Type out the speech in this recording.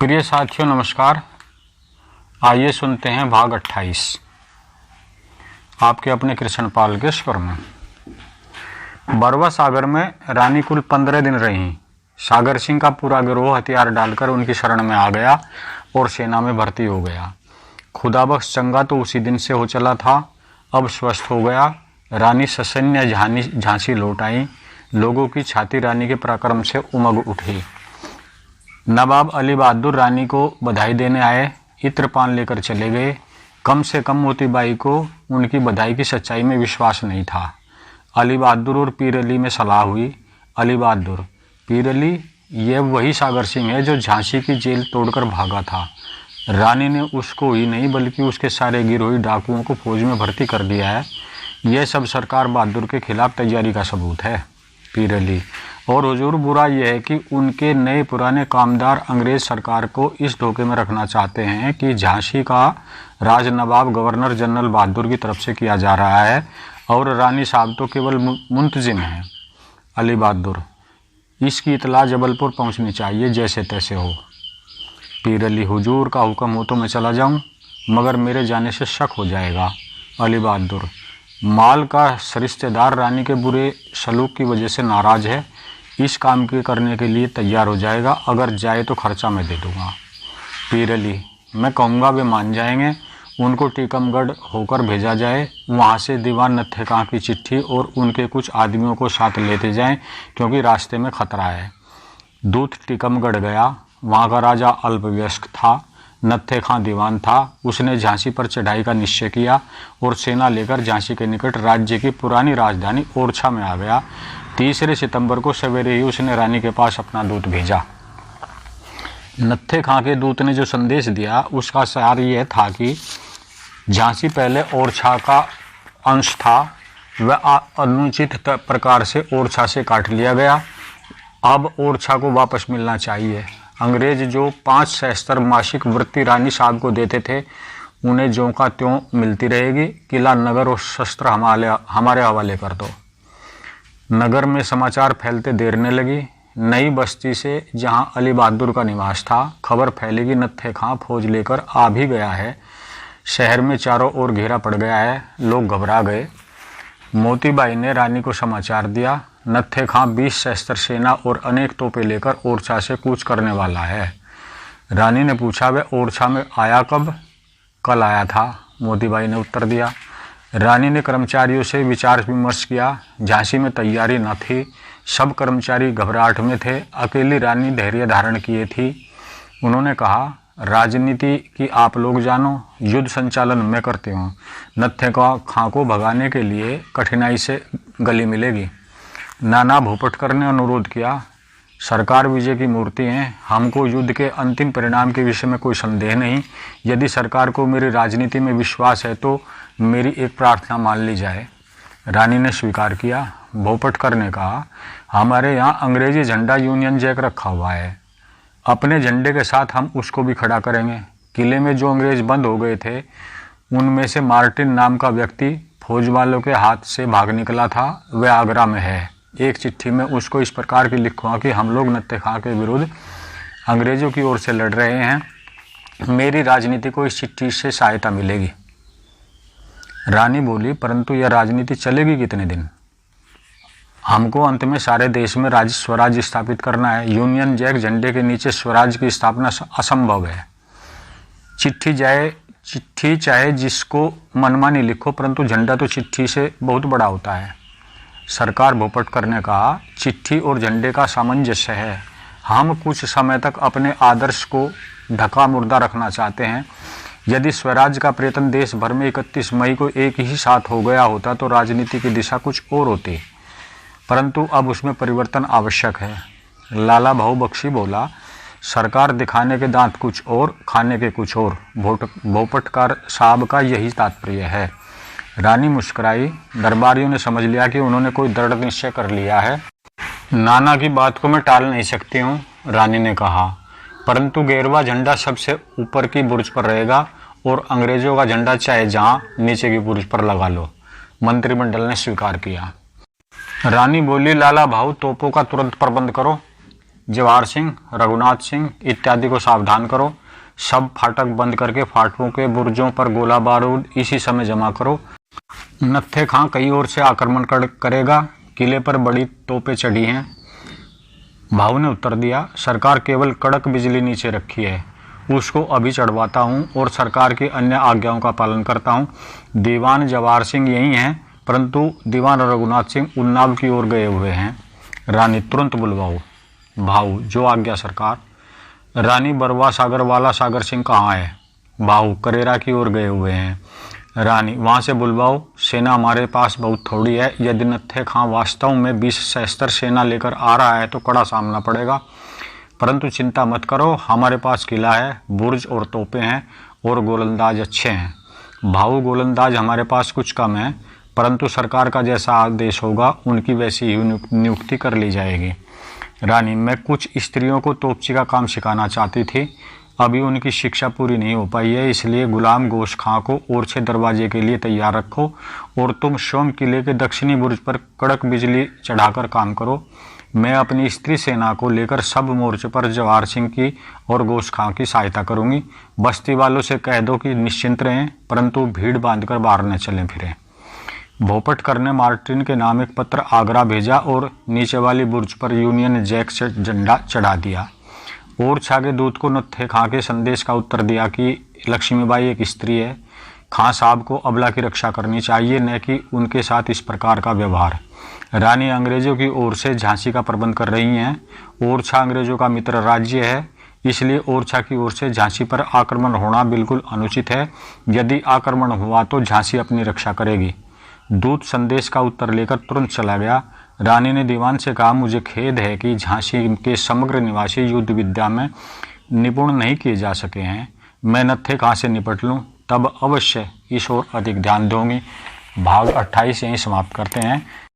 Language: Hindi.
प्रिय साथियों नमस्कार। आइए सुनते हैं भाग 28 आपके अपने कृष्णपाल के स्वर में। बरवा सागर में रानी कुल 15 दिन रही। सागर सिंह का पूरा गिरोह हथियार डालकर उनकी शरण में आ गया और सेना में भर्ती हो गया। खुदाबख्श चंगा तो उसी दिन से हो चला था, अब स्वस्थ हो गया। रानी ससन्य झांसी लौट आई। लोगों की छाती रानी के पराक्रम से उमग उठी। नवाब अली बहादुर रानी को बधाई देने आए, इत्र पान लेकर चले गए। कम से कम मोतीबाई को उनकी बधाई की सच्चाई में विश्वास नहीं था। अली बहादुर और पीर अली में सलाह हुई। अली बहादुर, पीर अली, ये वही सागर सिंह है जो झांसी की जेल तोड़कर भागा था। रानी ने उसको ही नहीं बल्कि उसके सारे गिरोही डाकुओं को फौज में भर्ती कर दिया है। यह सब सरकार बहादुर के खिलाफ तैयारी का सबूत है। पीर अली, और हुजूर, बुरा यह है कि उनके नए पुराने कामदार अंग्रेज सरकार को इस धोखे में रखना चाहते हैं कि झांसी का राज नवाब गवर्नर जनरल बहादुर की तरफ से किया जा रहा है और रानी साहब तो केवल मुंतजिम हैं। अली बहादुर, इसकी इतला जबलपुर पहुंचनी चाहिए, जैसे तैसे हो। पीर अली, हुजूर का हुक्म हो तो मैं चला जाऊं, मगर मेरे जाने से शक हो जाएगा। अली बहादुर, माल का रिश्तेदार रानी के बुरे सलूक की वजह से नाराज है, इस काम के करने के लिए तैयार हो जाएगा। अगर जाए तो खर्चा मैं दे दूंगा। पीर अली, मैं कहूँगा वे मान जाएंगे। उनको टीकमगढ़ होकर भेजा जाए, वहाँ से दीवान नत्थे खां की चिट्ठी और उनके कुछ आदमियों को साथ लेते जाएं, क्योंकि रास्ते में खतरा है। दूत टीकमगढ़ गया। वहाँ का राजा अल्पवयस्क था, नत्थे खां दीवान था। उसने झांसी पर चढ़ाई का निश्चय किया और सेना लेकर झांसी के निकट राज्य की पुरानी राजधानी ओरछा में आ गया। 3 सितंबर को सवेरे ही उसने रानी के पास अपना दूत भेजा। नत्थे खां के दूत ने जो संदेश दिया उसका सार यह था कि झांसी पहले ओरछा का अंश था, वह अनुचित प्रकार से ओरछा से काट लिया गया। अब ओरछा को वापस मिलना चाहिए। अंग्रेज जो 5 सहस्त्र मासिक वृत्ति रानी साहब को देते थे, उन्हें ज्यों का त्यों मिलती रहेगी। किला, नगर और शस्त्र हमारे हवाले कर दो। नगर में समाचार फैलते देर न लगी। नई बस्ती से, जहां अली बहादुर का निवास था, खबर फैली कि नत्थे खां फौज लेकर आ भी गया है। शहर में चारों ओर घेरा पड़ गया है। लोग घबरा गए। मोतीबाई ने रानी को समाचार दिया, नत्थे खां 20 सहस्त्र सेना और अनेक तोपें लेकर ओरछा से कूच करने वाला है। रानी ने पूछा, वह ओरछा में आया कब? कल आया था, मोतीबाई ने उत्तर दिया। रानी ने कर्मचारियों से विचार विमर्श किया। झांसी में तैयारी न थी, सब कर्मचारी घबराहट में थे। अकेली रानी धैर्य धारण किए थी। उन्होंने कहा, राजनीति की आप लोग जानो, युद्ध संचालन मैं करती हूँ। नत्थे खां को भगाने के लिए कठिनाई से गली मिलेगी। नाना भूपटकर ने अनुरोध किया, सरकार विजय की मूर्ति है, हमको युद्ध के अंतिम परिणाम के विषय में कोई संदेह नहीं। यदि सरकार को मेरी राजनीति में विश्वास है तो मेरी एक प्रार्थना मान ली जाए। रानी ने स्वीकार किया। भूपटकर ने कहा, हमारे यहाँ अंग्रेजी झंडा यूनियन जैक रखा हुआ है, अपने झंडे के साथ हम उसको भी खड़ा करेंगे। किले में जो अंग्रेज बंद हो गए थे, उनमें से मार्टिन नाम का व्यक्ति फौज वालों के हाथ से भाग निकला था, वह आगरा में है। एक चिट्ठी में उसको इस प्रकार की लिखवा कि हम लोग नत्थे खां के विरुद्ध अंग्रेजों की ओर से लड़ रहे हैं, मेरी राजनीति को इस चिट्ठी से सहायता मिलेगी। रानी बोली, परंतु यह राजनीति चलेगी कितने दिन? हमको अंत में सारे देश में स्वराज स्थापित करना है। यूनियन जैक झंडे के नीचे स्वराज की स्थापना असंभव है। चिट्ठी चाहे जिसको मनमानी लिखो, परंतु झंडा तो चिट्ठी से बहुत बड़ा होता है। सरकार, भूपटकर ने कहा, चिट्ठी और झंडे का सामंजस्य है। हम कुछ समय तक अपने आदर्श को ढका मुर्दा रखना चाहते हैं। यदि स्वराज का प्रयत्न देश भर में 31 मई को एक ही साथ हो गया होता तो राजनीति की दिशा कुछ और होती, परंतु अब उसमें परिवर्तन आवश्यक है। लाला भाऊ बख्शी बोला, सरकार दिखाने के दांत कुछ और, खाने के कुछ और। भूपटकर साहब का यही तात्पर्य है। रानी मुस्कुराई। दरबारियों ने समझ लिया कि उन्होंने कोई दृढ़ निश्चय कर लिया है। नाना की बात को मैं टाल नहीं सकती हूँ, रानी ने कहा, परंतु गेरवा झंडा सबसे ऊपर की बुर्ज पर रहेगा और अंग्रेजों का झंडा चाहे जहाँ नीचे की बुर्ज पर लगा लो। मंत्रिमंडल ने स्वीकार किया। रानी बोली, लाला भाऊ, तोपों का तुरंत प्रबंध करो। जवाहर सिंह, रघुनाथ सिंह इत्यादि को सावधान करो। सब फाटक बंद करके फाटकों के बुर्जों पर गोला बारूद इसी समय जमा करो। नत्थे खां कई ओर से आक्रमण करेगा। किले पर बड़ी तोपें चढ़ी हैं। भाऊ ने उत्तर दिया, सरकार केवल कड़क बिजली नीचे रखी है, उसको अभी चढ़वाता हूँ और सरकार की अन्य आज्ञाओं का पालन करता हूँ। दीवान जवाहर सिंह यही हैं, परंतु दीवान रघुनाथ सिंह उन्नाव की ओर गए हुए हैं। रानी, तुरंत बुलवाओ। भाऊ, जो आज्ञा सरकार। रानी, बरवा सागर वाला सागर सिंह कहाँ है? भाऊ, करेरा की ओर गए हुए हैं। रानी, वहाँ से बुलवाओ। सेना हमारे पास बहुत थोड़ी है। यदि नत्थे खां वास्तव में 20 सहस्त्र सेना लेकर आ रहा है तो कड़ा सामना पड़ेगा, परंतु चिंता मत करो, हमारे पास किला है, बुर्ज और तोपें हैं और गोलंदाज अच्छे हैं। भाऊ, गोलंदाज हमारे पास कुछ कम है, परंतु सरकार का जैसा आदेश होगा उनकी वैसी ही नियुक्ति कर ली जाएगी। रानी, मैं कुछ स्त्रियों को तोपची का काम सिखाना चाहती थी, अभी उनकी शिक्षा पूरी नहीं हो पाई है, इसलिए गुलाम गोश खां को ओरछे दरवाजे के लिए तैयार रखो और तुम स्वयं किले के दक्षिणी बुर्ज पर कड़क बिजली चढ़ाकर काम करो। मैं अपनी स्त्री सेना को लेकर सब मोर्चे पर जवाहर सिंह की और गोश खां की सहायता करूंगी। बस्ती वालों से कह दो कि निश्चिंत रहें, परंतु भीड़ बांधकर बाहर न चलें फिरें। भोपटकर ने मार्टिन के नाम एक पत्र आगरा भेजा और नीचे वाली बुर्ज पर यूनियन जैक से झंडा चढ़ा दिया। ओरछा के दूत को नत्थे खां के संदेश का उत्तर दिया कि लक्ष्मीबाई एक स्त्री है, खां साहब को अबला की रक्षा करनी चाहिए, न कि उनके साथ इस प्रकार का व्यवहार। रानी अंग्रेजों की ओर से झांसी का प्रबंध कर रही हैं। ओरछा अंग्रेजों का मित्र राज्य है, इसलिए ओरछा की ओर से झांसी पर आक्रमण होना बिल्कुल अनुचित है। यदि आक्रमण हुआ तो झांसी अपनी रक्षा करेगी। दूत संदेश का उत्तर लेकर तुरंत चला गया। रानी ने दीवान से कहा, मुझे खेद है कि झांसी के समग्र निवासी युद्ध विद्या में निपुण नहीं किए जा सके हैं। मैं नत्थे खां से निपट लूं, तब अवश्य इस ओर अधिक ध्यान दूंगी। भाग 28 यहीं समाप्त करते हैं।